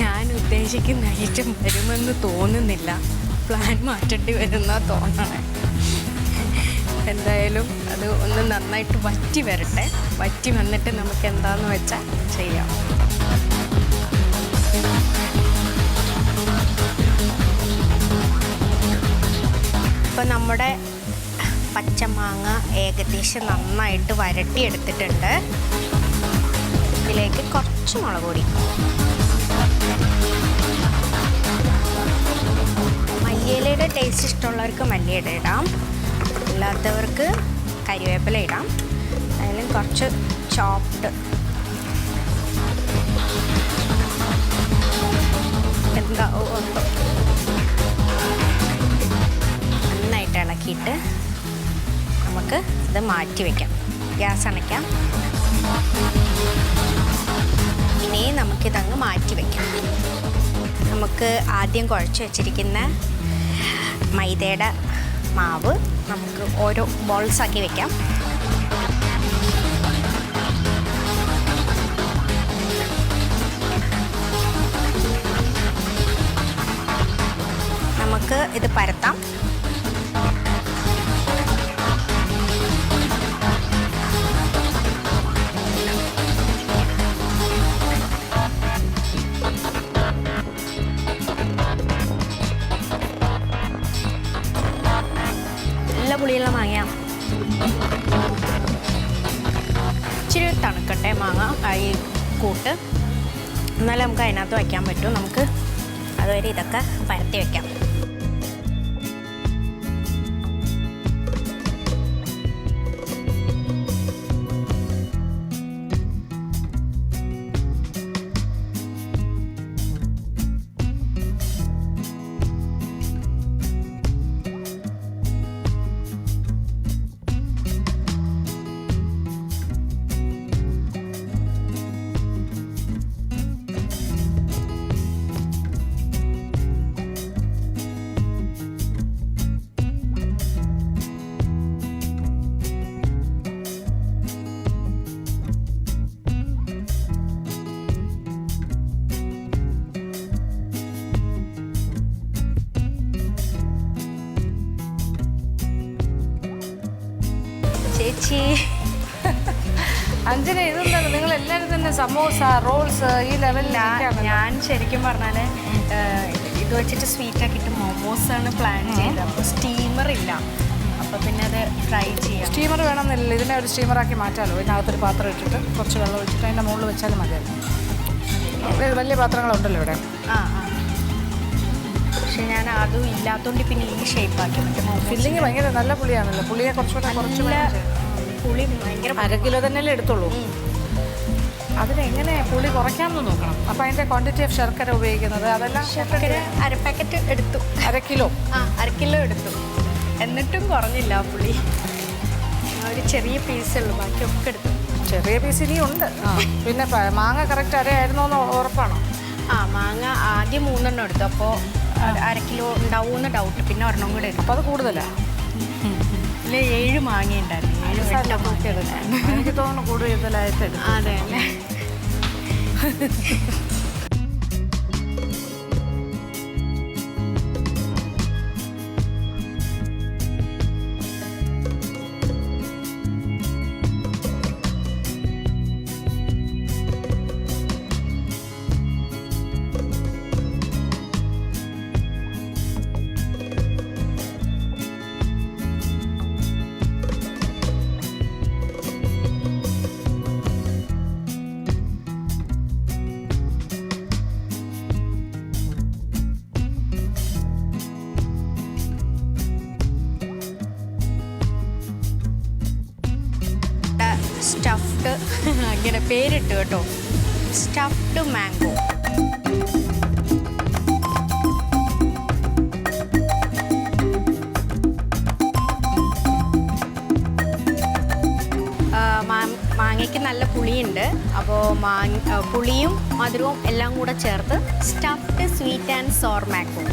ഞാൻ ഉദ്ദേശിക്കുന്ന ഐറ്റം വരുമെന്ന് തോന്നുന്നില്ല. പ്ലാൻ മാറ്റേണ്ടി വരുന്ന തോന്നണേ. എന്തായാലും അത് ഒന്ന് നന്നായിട്ട് വറ്റി വരട്ടെ. വറ്റി വന്നിട്ട് നമുക്ക് എന്താണെന്ന് വെച്ചാൽ ചെയ്യാം. ഇപ്പം നമ്മുടെ പച്ചമാങ്ങ ഏകദേശം നന്നായിട്ട് വരട്ടിയെടുത്തിട്ടുണ്ട്. ഇതിലേക്ക് കുറച്ച് മുളക് പൊടി, മല്ലിയിലയുടെ ടേസ്റ്റ് ഇഷ്ടമുള്ളവർക്ക് മല്ലിയില ഇടാം, അല്ലാത്തവർക്ക് കരിവേപ്പില ഇടാം. അതിലും കുറച്ച് ചോപ്ഡ് നന്നായിട്ട് ഇളക്കിയിട്ട് നമുക്ക് ഇത് മാറ്റി വയ്ക്കാം. ഗ്യാസ് അണയ്ക്കാം. ഇനി നമുക്കിതങ്ങ് മാറ്റി വയ്ക്കാം. നമുക്ക് ആദ്യം കുഴച്ച് വെച്ചിരിക്കുന്ന മൈദയുടെ മാവ് നമുക്ക് ഓരോ ബോൾസാക്കി വെക്കാം. നമുക്ക് ഇത് പരത്താം. നല്ല പുളിയുള്ള മാങ്ങ. ഇച്ചിരി തണുക്കട്ടെ മാങ്ങ ഈ കൂട്ട്, എന്നാലും നമുക്ക് അതിനകത്ത് വയ്ക്കാൻ പറ്റും. നമുക്ക് അതുവരെ ഇതൊക്കെ പരത്തി വയ്ക്കാം. ചേച്ചി അഞ്ജന ഇതെന്താണ് നിങ്ങൾ എല്ലാവരും തന്നെ സമോസ റോൾസ് ഈ ലെവലിലാണ്? ഞാൻ ശരിക്കും പറഞ്ഞാൽ ഇത് വെച്ചിട്ട് സ്വീറ്റൊക്കെ ഇട്ട് മോമോസാണ് പ്ലാൻ ചെയ്തത്. അപ്പോൾ സ്റ്റീമർ ഇല്ല, അപ്പോൾ പിന്നെ അത് ഫ്രൈ ചെയ്യാം. സ്റ്റീമർ വേണമെന്നില്ല, ഇതിനെ ഒരു സ്റ്റീമറാക്കി മാറ്റാമല്ലോ. ഇതിനകത്തൊരു പാത്രം ഇട്ടിട്ട് കുറച്ച് വെള്ളം ഒഴിച്ചിട്ട് അതിൻ്റെ മുകളിൽ വെച്ചാലും മതിയായിരുന്നു. വലിയ പാത്രങ്ങളുണ്ടല്ലോ ഇവിടെ. ആ ആ, പക്ഷെ ഞാൻ അതും ഇല്ലാത്തതുകൊണ്ട് പിന്നെ ഈ ഷേപ്പാക്കി മറ്റേ ഫില്ലിങ് ഭയങ്കര നല്ല പുളിയാണല്ലോ. പുളിയെ കുറച്ചുകൂടെ കുറച്ച് പുളി ഭയങ്കര 1/2 കിലോ തന്നെയല്ലേ എടുത്തുള്ളൂ. അതിനെങ്ങനെ പുളി കുറയ്ക്കാമെന്ന് നോക്കണം. അപ്പോൾ അതിൻ്റെ ക്വാണ്ടിറ്റി ഓഫ് ശർക്കര ഉപയോഗിക്കുന്നത് അതെല്ലാം ശർക്കര 1/2 പാക്കറ്റ് എടുത്തു. 1/2 കിലോ? ആ 1/2 കിലോ എടുത്തു, എന്നിട്ടും കുറഞ്ഞില്ല പുളി. ഒരു ചെറിയ പീസുള്ളൂ, ബാക്കിയൊക്കെ എടുത്തു. ചെറിയ പീസ് ഇനിയും ഉണ്ട്. പിന്നെ മാങ്ങ കറക്റ്റ് അരയായിരുന്നോ എന്ന് ഉറപ്പാണോ? ആ മാങ്ങ ആദ്യം 3 എടുത്തു, അപ്പോൾ 1/2 കിലോ ഉണ്ടാവുമെന്ന് ഡൗട്ട്. പിന്നെ ഒരെണ്ണം കൂടെ എടുത്തു. അപ്പോൾ അത് കൂടുതലാണ്. ഇല്ല 7 മാങ്ങ ഉണ്ടായിരുന്നു. 7 നോക്കിയെടുക്കാൻ എനിക്ക് തോന്നുന്നു കൂടുതലായിട്ട്. അതെ അല്ലേ. സ്റ്റഫ്ഡ് അങ്ങനെ പേരിട്ട് കേട്ടോ, സ്റ്റഫ്ഡ് മാംഗോ. മാങ്ങയ്ക്ക് നല്ല പുളിയുണ്ട്, അപ്പോൾ പുളിയും മധുരവും എല്ലാം കൂടെ ചേർത്ത് stuffed sweet and sour mango.